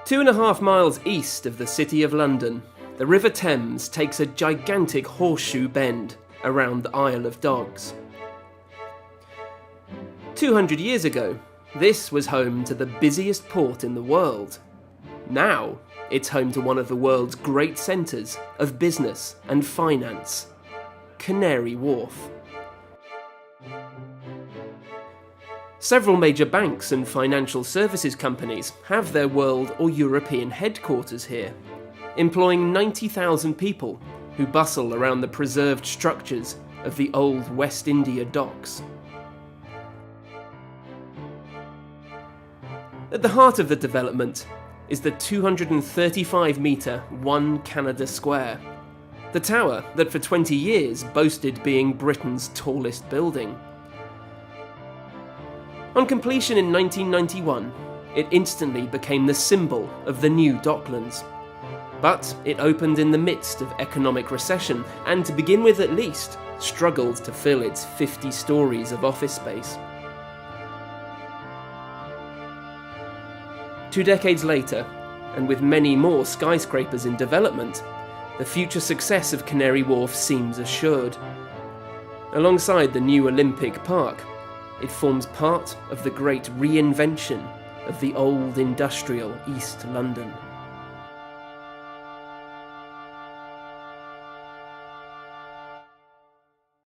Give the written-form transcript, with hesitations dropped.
2.5 miles east of the City of London, the River Thames takes a gigantic horseshoe bend around the Isle of Dogs. 200 years ago, this was home to the busiest port in the world. Now, it's home to one of the world's great centres of business and finance, Canary Wharf. Several major banks and financial services companies have their world or European headquarters here, employing 90,000 people who bustle around the preserved structures of the old West India docks. At the heart of the development is the 235-metre One Canada Square, the tower that for 20 years boasted being Britain's tallest building. On completion in 1991, it instantly became the symbol of the new Docklands. But it opened in the midst of economic recession and, to begin with at least, struggled to fill its 50 stories of office space. 2 decades later, and with many more skyscrapers in development, the future success of Canary Wharf seems assured. Alongside the new Olympic Park, it forms part of the great reinvention of the old industrial East London.